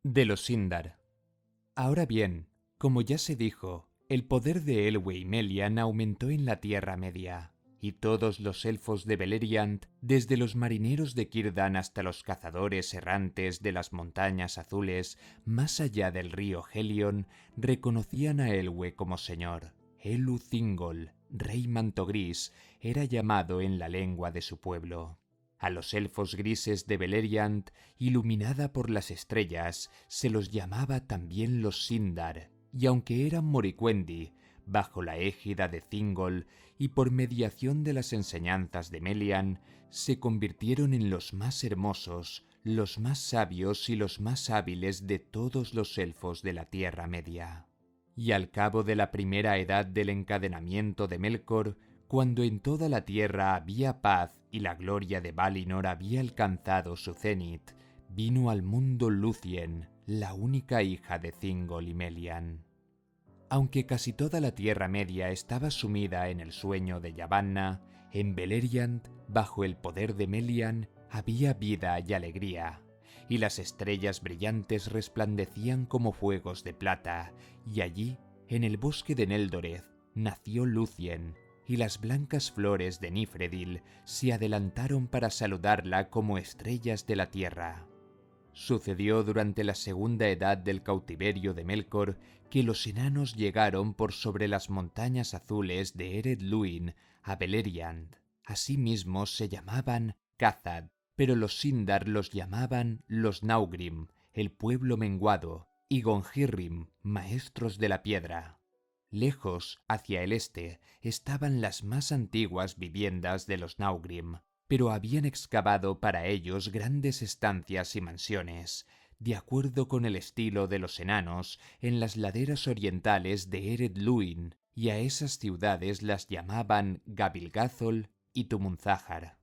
De los Sindar. Ahora bien, como ya se dijo, el poder de Elwë y Melian aumentó en la Tierra Media, y todos los elfos de Beleriand, desde los marineros de Círdan hasta los cazadores errantes de las montañas azules más allá del río Helion, reconocían a Elwë como señor. Elu Thingol, rey manto gris, era llamado en la lengua de su pueblo. A los elfos grises de Beleriand, iluminada por las estrellas, se los llamaba también los Sindar, y aunque eran moricuendi, bajo la égida de Thingol y por mediación de las enseñanzas de Melian, se convirtieron en los más hermosos, los más sabios y los más hábiles de todos los elfos de la Tierra Media. Y al cabo de la primera edad del encadenamiento de Melkor, cuando en toda la tierra había paz y la gloria de Valinor había alcanzado su cenit, vino al mundo Lúthien, la única hija de Thingol y Melian. Aunque casi toda la Tierra Media estaba sumida en el sueño de Yavanna, en Beleriand, bajo el poder de Melian, había vida y alegría, y las estrellas brillantes resplandecían como fuegos de plata, y allí, en el bosque de Neldoreth, nació Lúthien, y las blancas flores de Nifredil se adelantaron para saludarla como estrellas de la tierra. Sucedió durante la segunda edad del cautiverio de Melkor que los enanos llegaron por sobre las montañas azules de Ered Luin a Beleriand. Asimismo se llamaban Cathad, pero los Sindar los llamaban los Naugrim, el pueblo menguado, y Gonhirrim, maestros de la piedra. Lejos, hacia el este, estaban las más antiguas viviendas de los Naugrim, pero habían excavado para ellos grandes estancias y mansiones, de acuerdo con el estilo de los enanos, en las laderas orientales de Ered Luin, y a esas ciudades las llamaban Gabilgathol y Tumunzájar.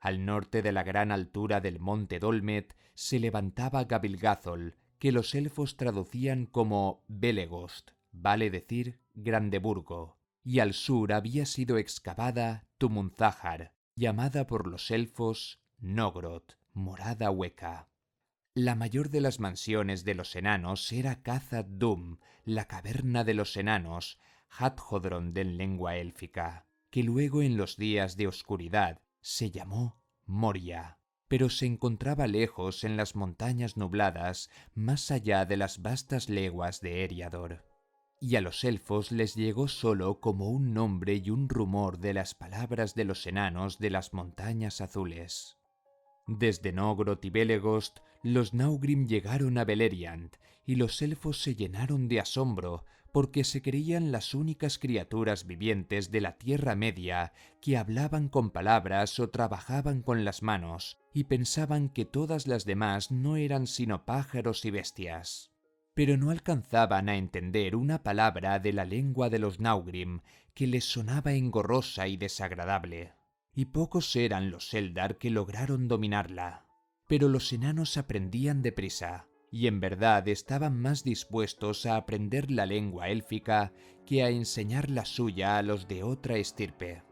Al norte de la gran altura del monte Dolmet se levantaba Gabilgathol, que los elfos traducían como Belegost, vale decir Grandeburgo, y al sur había sido excavada Tumunzájar, llamada por los elfos Nogrod, morada hueca. La mayor de las mansiones de los enanos era Khazad Dûm, la caverna de los enanos, Hadhodron en lengua élfica, que luego en los días de oscuridad se llamó Moria, pero se encontraba lejos en las montañas nubladas, más allá de las vastas leguas de Eriador. Y a los elfos les llegó solo como un nombre y un rumor de las palabras de los enanos de las montañas azules. Desde Nogrod y Belegost, los Naugrim llegaron a Beleriand, y los elfos se llenaron de asombro, porque se creían las únicas criaturas vivientes de la Tierra Media que hablaban con palabras o trabajaban con las manos, y pensaban que todas las demás no eran sino pájaros y bestias. Pero no alcanzaban a entender una palabra de la lengua de los Naugrim que les sonaba engorrosa y desagradable, y pocos eran los Eldar que lograron dominarla. Pero los enanos aprendían deprisa, y en verdad estaban más dispuestos a aprender la lengua élfica que a enseñar la suya a los de otra estirpe.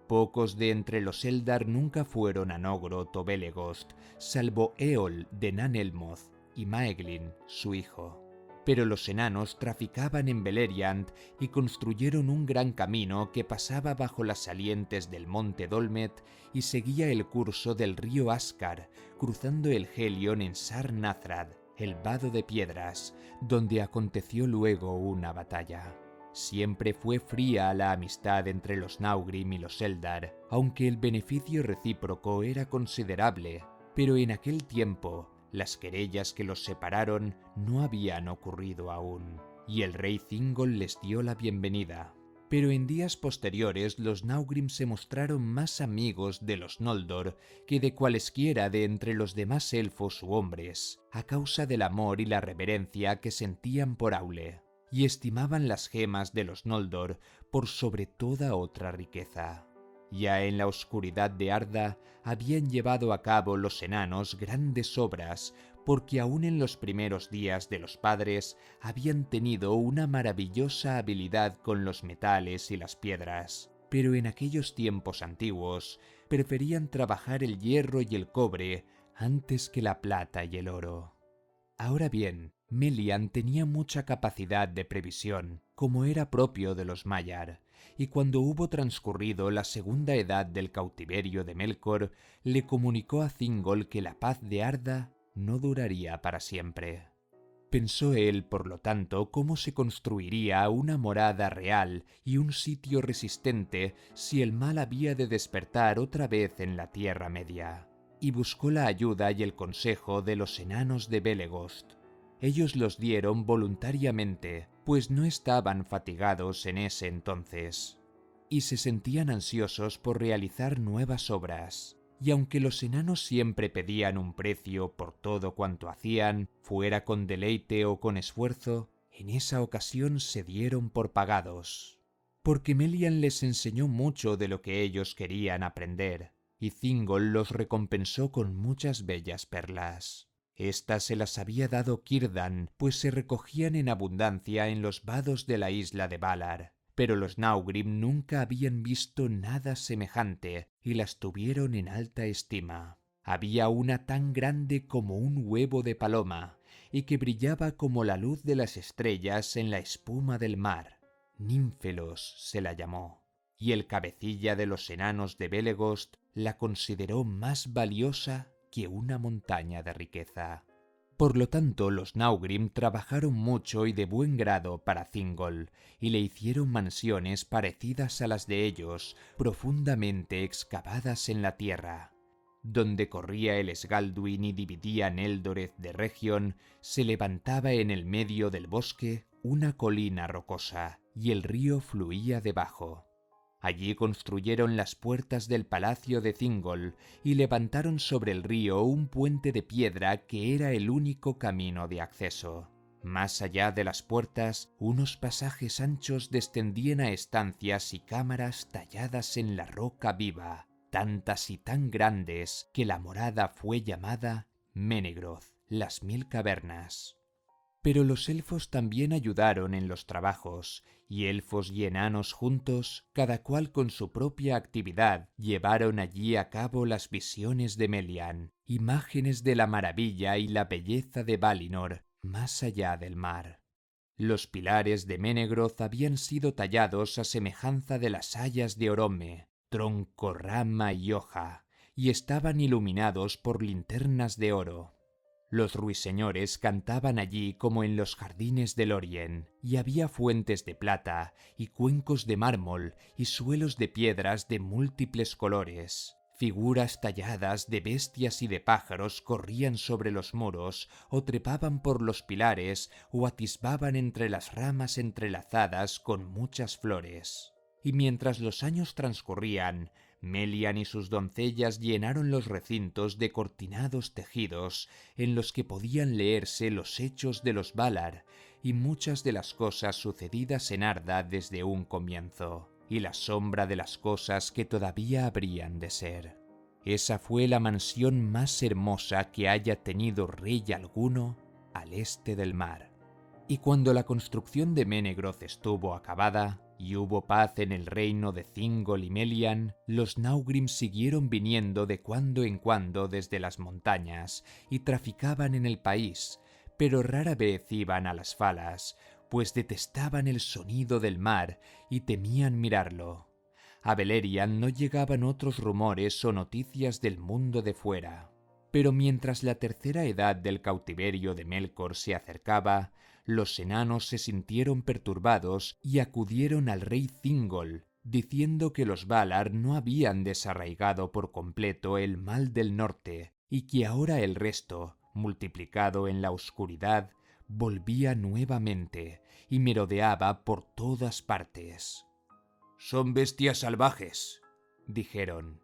Pocos de entre los Eldar nunca fueron a Nogrod o Belegost, salvo Eol de Nan Elmoth y Maeglin, su hijo. Pero los enanos traficaban en Beleriand y construyeron un gran camino que pasaba bajo las salientes del monte Dolmet y seguía el curso del río Ascar, cruzando el Helion en Sar-Nathrad, el vado de piedras, donde aconteció luego una batalla. Siempre fue fría la amistad entre los Naugrim y los Eldar, aunque el beneficio recíproco era considerable, pero en aquel tiempo las querellas que los separaron no habían ocurrido aún, y el rey Thingol les dio la bienvenida. Pero en días posteriores los Naugrim se mostraron más amigos de los Noldor que de cualesquiera de entre los demás elfos u hombres, a causa del amor y la reverencia que sentían por Aule, y estimaban las gemas de los Noldor por sobre toda otra riqueza. Ya en la oscuridad de Arda habían llevado a cabo los enanos grandes obras, porque aún en los primeros días de los padres habían tenido una maravillosa habilidad con los metales y las piedras, pero en aquellos tiempos antiguos preferían trabajar el hierro y el cobre antes que la plata y el oro. Ahora bien, Melian tenía mucha capacidad de previsión, como era propio de los Maiar, y cuando hubo transcurrido la segunda edad del cautiverio de Melkor, le comunicó a Thingol que la paz de Arda no duraría para siempre. Pensó él, por lo tanto, cómo se construiría una morada real y un sitio resistente si el mal había de despertar otra vez en la Tierra Media, y buscó la ayuda y el consejo de los enanos de Belegost. Ellos los dieron voluntariamente, pues no estaban fatigados en ese entonces, y se sentían ansiosos por realizar nuevas obras. Y aunque los enanos siempre pedían un precio por todo cuanto hacían, fuera con deleite o con esfuerzo, en esa ocasión se dieron por pagados. Porque Melian les enseñó mucho de lo que ellos querían aprender, y Thingol los recompensó con muchas bellas perlas. Estas se las había dado Círdan, pues se recogían en abundancia en los vados de la isla de Valar. Pero los Naugrim nunca habían visto nada semejante y las tuvieron en alta estima. Había una tan grande como un huevo de paloma y que brillaba como la luz de las estrellas en la espuma del mar. Ninfelos se la llamó, y el cabecilla de los enanos de Belegost la consideró más valiosa que una montaña de riqueza. Por lo tanto, los Naugrim trabajaron mucho y de buen grado para Thingol, y le hicieron mansiones parecidas a las de ellos, profundamente excavadas en la tierra. Donde corría el Sgalduin y dividía Neldoreth de Region, se levantaba en el medio del bosque una colina rocosa, y el río fluía debajo. Allí construyeron las puertas del palacio de Thingol y levantaron sobre el río un puente de piedra que era el único camino de acceso. Más allá de las puertas, unos pasajes anchos descendían a estancias y cámaras talladas en la roca viva, tantas y tan grandes que la morada fue llamada Menegroth, las 1000 cavernas. Pero los elfos también ayudaron en los trabajos, y elfos y enanos juntos, cada cual con su propia actividad, llevaron allí a cabo las visiones de Melian, imágenes de la maravilla y la belleza de Valinor, más allá del mar. Los pilares de Menegroth habían sido tallados a semejanza de las hayas de Orome, tronco, rama y hoja, y estaban iluminados por linternas de oro. Los ruiseñores cantaban allí como en los jardines de Lorien, y había fuentes de plata, y cuencos de mármol, y suelos de piedras de múltiples colores. Figuras talladas de bestias y de pájaros corrían sobre los muros, o trepaban por los pilares, o atisbaban entre las ramas entrelazadas con muchas flores. Y mientras los años transcurrían, Melian y sus doncellas llenaron los recintos de cortinados tejidos en los que podían leerse los hechos de los Valar y muchas de las cosas sucedidas en Arda desde un comienzo, y la sombra de las cosas que todavía habrían de ser. Esa fue la mansión más hermosa que haya tenido rey alguno al este del mar. Y cuando la construcción de Menegroth estuvo acabada, y hubo paz en el reino de Thingol y Melian, los Naugrim siguieron viniendo de cuando en cuando desde las montañas y traficaban en el país, pero rara vez iban a las falas, pues detestaban el sonido del mar y temían mirarlo. A Beleriand no llegaban otros rumores o noticias del mundo de fuera. Pero mientras la tercera edad del cautiverio de Melkor se acercaba, los enanos se sintieron perturbados y acudieron al rey Thingol, diciendo que los Valar no habían desarraigado por completo el mal del norte y que ahora el resto, multiplicado en la oscuridad, volvía nuevamente y merodeaba por todas partes. «Son bestias salvajes», dijeron,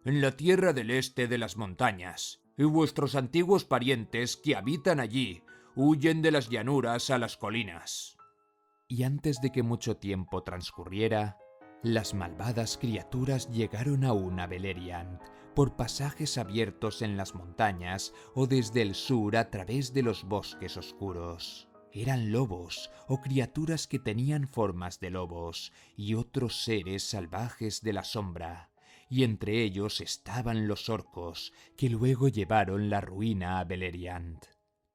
«en la tierra del este de las montañas, y vuestros antiguos parientes que habitan allí huyen de las llanuras a las colinas». Y antes de que mucho tiempo transcurriera, las malvadas criaturas llegaron aún a Beleriand, por pasajes abiertos en las montañas o desde el sur a través de los bosques oscuros. Eran lobos o criaturas que tenían formas de lobos y otros seres salvajes de la sombra, y entre ellos estaban los orcos, que luego llevaron la ruina a Beleriand.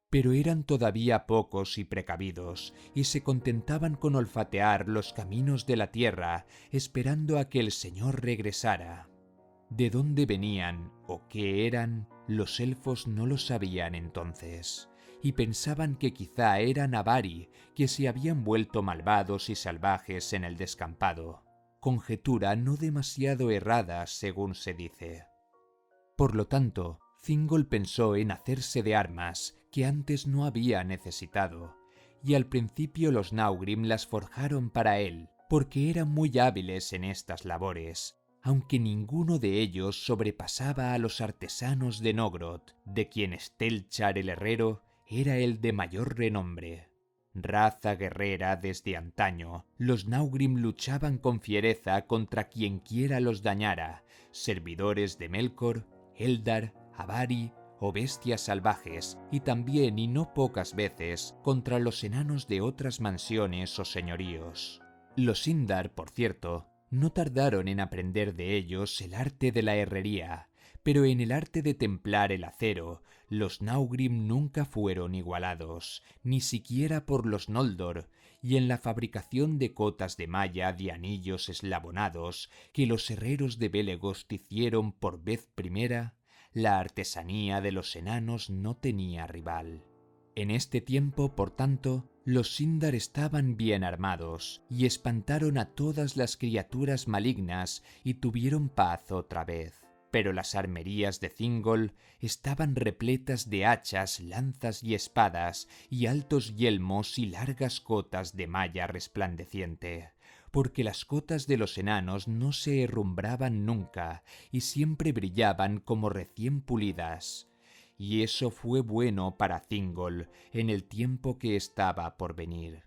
Pero eran todavía pocos y precavidos, y se contentaban con olfatear los caminos de la tierra, esperando a que el Señor regresara. De dónde venían o qué eran, los elfos no lo sabían entonces, y pensaban que quizá eran Avari, que se habían vuelto malvados y salvajes en el descampado. Conjetura no demasiado errada, según se dice. Por lo tanto, Thingol pensó en hacerse de armas que antes no había necesitado, y al principio los Naugrim las forjaron para él, porque eran muy hábiles en estas labores, aunque ninguno de ellos sobrepasaba a los artesanos de Nogrod, de quienes Telchar el herrero era el de mayor renombre. Raza guerrera desde antaño, los Naugrim luchaban con fiereza contra quienquiera los dañara, servidores de Melkor, Eldar, Avari o bestias salvajes, y también y no pocas veces contra los enanos de otras mansiones o señoríos. Los Sindar, por cierto, no tardaron en aprender de ellos el arte de la herrería, pero en el arte de templar el acero, los Naugrim nunca fueron igualados, ni siquiera por los Noldor, y en la fabricación de cotas de malla de anillos eslabonados que los herreros de Belegost hicieron por vez primera, la artesanía de los enanos no tenía rival. En este tiempo, por tanto, los Sindar estaban bien armados y espantaron a todas las criaturas malignas y tuvieron paz otra vez. Pero las armerías de Thingol estaban repletas de hachas, lanzas y espadas, y altos yelmos y largas cotas de malla resplandeciente, porque las cotas de los enanos no se herrumbraban nunca y siempre brillaban como recién pulidas. Y eso fue bueno para Thingol en el tiempo que estaba por venir.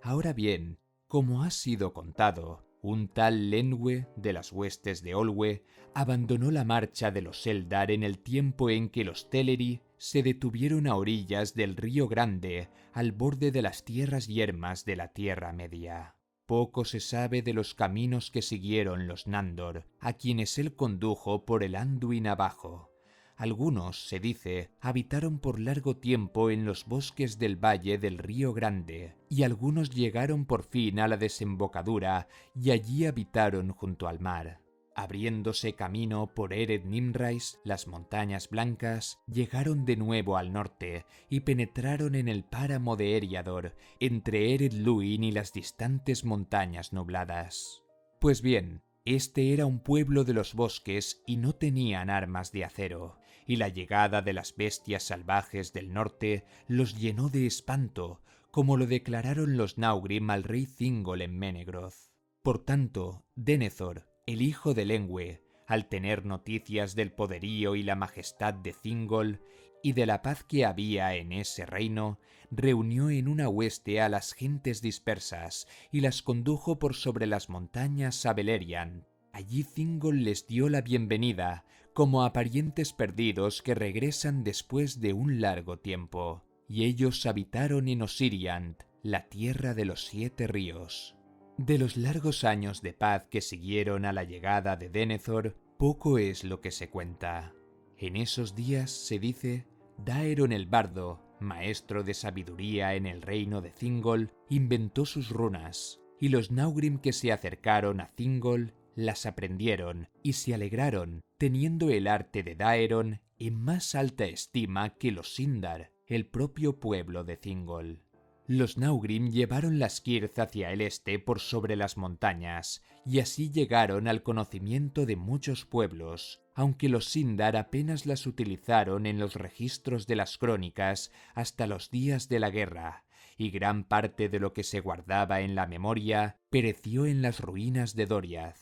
Ahora bien, como ha sido contado, un tal Lenwe de las huestes de Olwe abandonó la marcha de los Eldar en el tiempo en que los Teleri se detuvieron a orillas del río Grande, al borde de las tierras yermas de la Tierra Media. Poco se sabe de los caminos que siguieron los Nandor, a quienes él condujo por el Anduin abajo. Algunos, se dice, habitaron por largo tiempo en los bosques del valle del río Grande, y algunos llegaron por fin a la desembocadura y allí habitaron junto al mar. Abriéndose camino por Ered Nimrais, las montañas blancas, llegaron de nuevo al norte y penetraron en el páramo de Eriador, entre Ered Luin y las distantes montañas nubladas. Pues bien, este era un pueblo de los bosques y no tenían armas de acero, y la llegada de las bestias salvajes del norte los llenó de espanto, como lo declararon los Naugrim al rey Thingol en Menegroth. Por tanto, Denethor, el hijo de Lenwe, al tener noticias del poderío y la majestad de Thingol y de la paz que había en ese reino, reunió en una hueste a las gentes dispersas y las condujo por sobre las montañas a Beleriand. Allí Thingol les dio la bienvenida, como a parientes perdidos que regresan después de un largo tiempo, y ellos habitaron en Osiriand, la tierra de los 7 ríos. De los largos años de paz que siguieron a la llegada de Denethor, poco es lo que se cuenta. En esos días, se dice, Daeron el bardo, maestro de sabiduría en el reino de Thingol, inventó sus runas, y los Naugrim que se acercaron a Thingol las aprendieron y se alegraron, teniendo el arte de Daeron en más alta estima que los Sindar, el propio pueblo de Thingol. Los Naugrim llevaron la Skirth hacia el este por sobre las montañas, y así llegaron al conocimiento de muchos pueblos, aunque los Sindar apenas las utilizaron en los registros de las crónicas hasta los días de la guerra, y gran parte de lo que se guardaba en la memoria pereció en las ruinas de Doriath.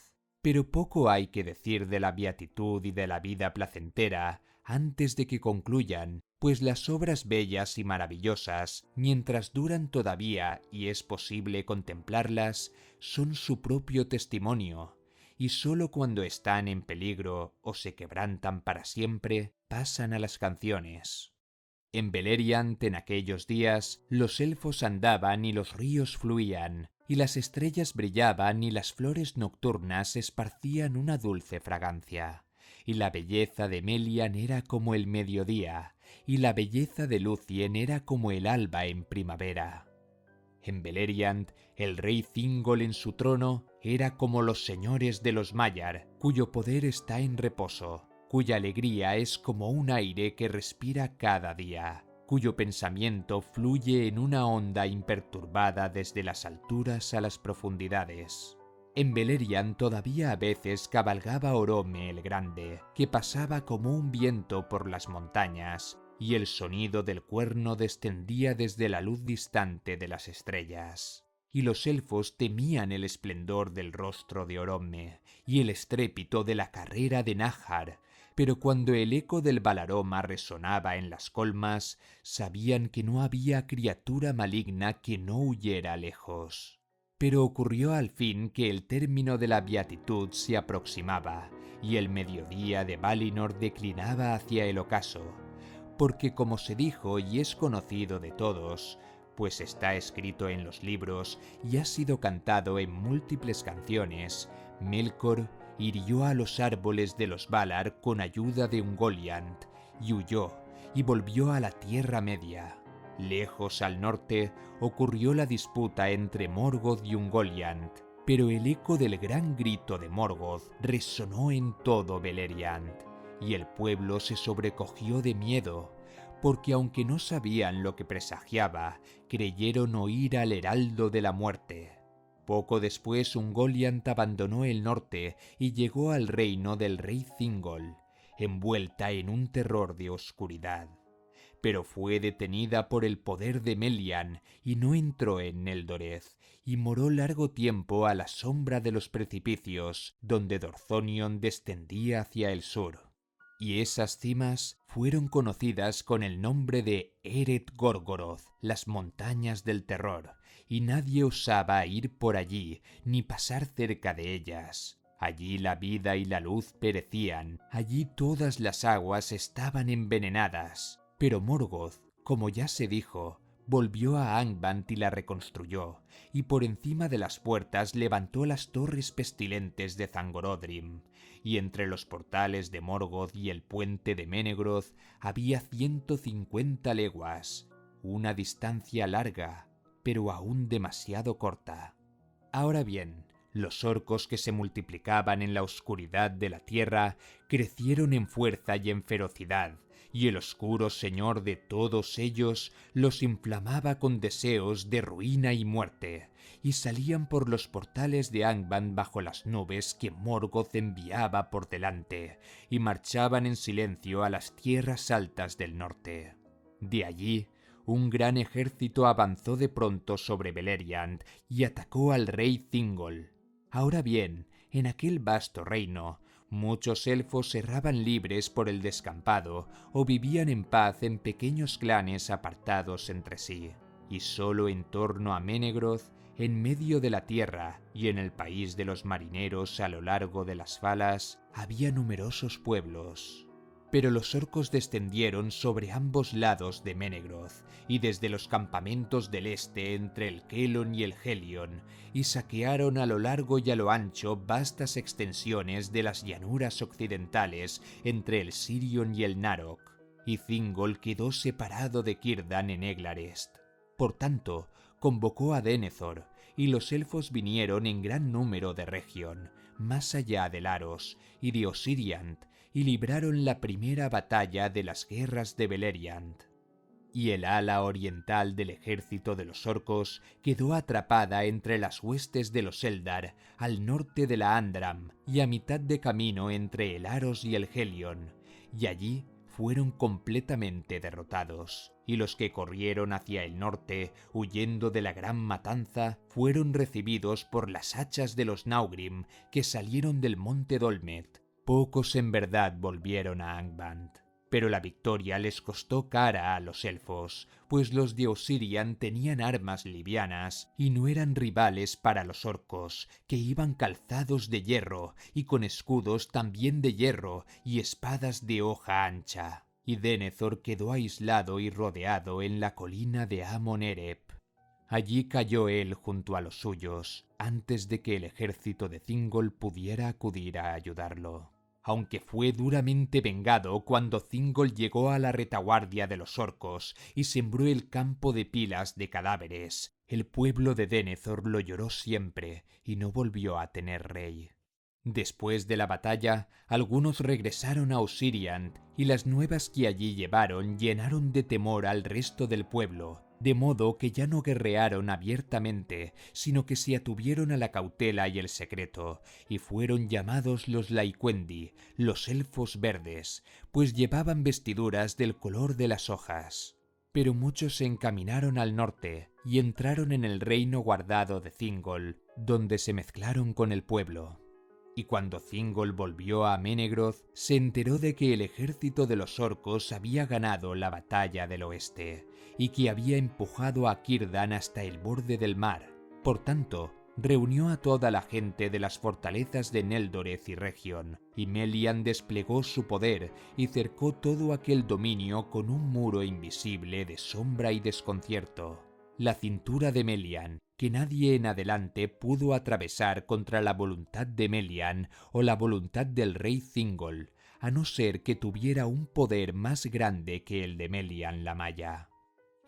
Pero poco hay que decir de la beatitud y de la vida placentera antes de que concluyan, pues las obras bellas y maravillosas, mientras duran todavía y es posible contemplarlas, son su propio testimonio, y sólo cuando están en peligro o se quebrantan para siempre, pasan a las canciones. En Beleriand, en aquellos días, los elfos andaban y los ríos fluían, y las estrellas brillaban y las flores nocturnas esparcían una dulce fragancia. Y la belleza de Melian era como el mediodía, y la belleza de Lúthien era como el alba en primavera. En Beleriand, el rey Thingol en su trono era como los señores de los Maiar, cuyo poder está en reposo, cuya alegría es como un aire que respira cada día, cuyo pensamiento fluye en una onda imperturbada desde las alturas a las profundidades. En Beleriand todavía a veces cabalgaba Orome el Grande, que pasaba como un viento por las montañas, y el sonido del cuerno descendía desde la luz distante de las estrellas. Y los elfos temían el esplendor del rostro de Orome y el estrépito de la carrera de Nahar, pero cuando el eco del Balaroma resonaba en las colmas, sabían que no había criatura maligna que no huyera lejos. Pero ocurrió al fin que el término de la beatitud se aproximaba, y el mediodía de Valinor declinaba hacia el ocaso, porque como se dijo y es conocido de todos, pues está escrito en los libros y ha sido cantado en múltiples canciones, Melkor hirió a los árboles de los Valar con ayuda de Ungoliant, y huyó, y volvió a la Tierra Media. Lejos al norte ocurrió la disputa entre Morgoth y Ungoliant, pero el eco del gran grito de Morgoth resonó en todo Beleriand, y el pueblo se sobrecogió de miedo, porque aunque no sabían lo que presagiaba, creyeron oír al heraldo de la muerte. Poco después Ungoliant abandonó el norte y llegó al reino del rey Thingol, envuelta en un terror de oscuridad. Pero fue detenida por el poder de Melian y no entró en Neldoreth, y moró largo tiempo a la sombra de los precipicios, donde Dorthonion descendía hacia el sur. Y esas cimas fueron conocidas con el nombre de Eret Gorgoroth, las montañas del terror, y nadie osaba ir por allí ni pasar cerca de ellas. Allí la vida y la luz perecían, allí todas las aguas estaban envenenadas. Pero Morgoth, como ya se dijo, volvió a Angband y la reconstruyó, y por encima de las puertas levantó las torres pestilentes de Zangorodrim, y entre los portales de Morgoth y el puente de Menegroth había 150 leguas, una distancia larga, pero aún demasiado corta. Ahora bien, los orcos que se multiplicaban en la oscuridad de la tierra crecieron en fuerza y en ferocidad, y el oscuro señor de todos ellos los inflamaba con deseos de ruina y muerte, y salían por los portales de Angband bajo las nubes que Morgoth enviaba por delante, y marchaban en silencio a las tierras altas del norte. De allí, un gran ejército avanzó de pronto sobre Beleriand y atacó al rey Thingol. Ahora bien, en aquel vasto reino, muchos elfos erraban libres por el descampado o vivían en paz en pequeños clanes apartados entre sí, y solo en torno a Menegroth, en medio de la tierra y en el país de los marineros a lo largo de las falas, había numerosos pueblos. Pero los orcos descendieron sobre ambos lados de Menegroth y desde los campamentos del este entre el Kelon y el Helion, y saquearon a lo largo y a lo ancho vastas extensiones de las llanuras occidentales entre el Sirion y el Narok, y Thingol quedó separado de Círdan en Eglarest. Por tanto, convocó a Denethor, y los elfos vinieron en gran número de Region, más allá de Laros y de Osiriant, y libraron la primera batalla de las guerras de Beleriand. Y el ala oriental del ejército de los orcos quedó atrapada entre las huestes de los Eldar, al norte de la Andram, y a mitad de camino entre el Aros y el Helion, y allí fueron completamente derrotados, y los que corrieron hacia el norte, huyendo de la gran matanza, fueron recibidos por las hachas de los Naugrim que salieron del monte Dolmet. Pocos en verdad volvieron a Angband, pero la victoria les costó cara a los elfos, pues los de Osirian tenían armas livianas y no eran rivales para los orcos, que iban calzados de hierro y con escudos también de hierro y espadas de hoja ancha. Y Denethor quedó aislado y rodeado en la colina de Amon-Ereb. Allí cayó él junto a los suyos, antes de que el ejército de Thingol pudiera acudir a ayudarlo. aunque fue duramente vengado cuando Thingol llegó a la retaguardia de los orcos y sembró el campo de pilas de cadáveres. El pueblo de Denethor lo lloró siempre y no volvió a tener rey. Después de la batalla, algunos regresaron a Osiriant y las nuevas que allí llevaron llenaron de temor al resto del pueblo, de modo que ya no guerrearon abiertamente, sino que se atuvieron a la cautela y el secreto, y fueron llamados los Laiquendi, los elfos verdes, pues llevaban vestiduras del color de las hojas. Pero muchos se encaminaron al norte y entraron en el reino guardado de Thingol, donde se mezclaron con el pueblo. Y cuando Thingol volvió a Menegroth, se enteró de que el ejército de los orcos había ganado la batalla del oeste, y que había empujado a Círdan hasta el borde del mar. Por tanto, reunió a toda la gente de las fortalezas de Neldoreth y Region, y Melian desplegó su poder y cercó todo aquel dominio con un muro invisible de sombra y desconcierto. La cintura de Melian, que nadie en adelante pudo atravesar contra la voluntad de Melian o la voluntad del rey Thingol, a no ser que tuviera un poder más grande que el de Melian la Maya.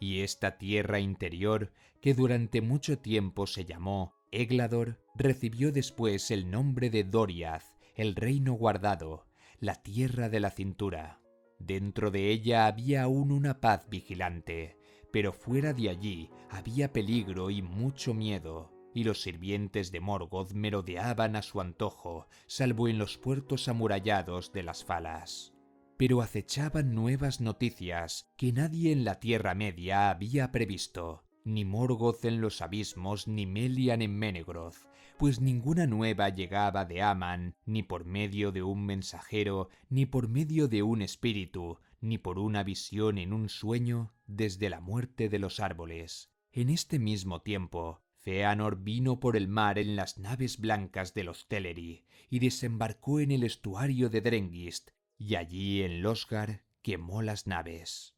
Y esta tierra interior, que durante mucho tiempo se llamó Eglador, recibió después el nombre de Doriath, el reino guardado, la tierra de la cintura. Dentro de ella había aún una paz vigilante, pero fuera de allí había peligro y mucho miedo, y los sirvientes de Morgoth merodeaban a su antojo, salvo en los puertos amurallados de las Falas. Pero acechaban nuevas noticias que nadie en la Tierra Media había previsto, ni Morgoth en los abismos ni Melian en Menegroth, pues ninguna nueva llegaba de Aman, ni por medio de un mensajero, ni por medio de un espíritu, ni por una visión en un sueño desde la muerte de los árboles. En este mismo tiempo, Fëanor vino por el mar en las naves blancas de los Teleri y desembarcó en el estuario de Drengist, y allí en Losgar quemó las naves.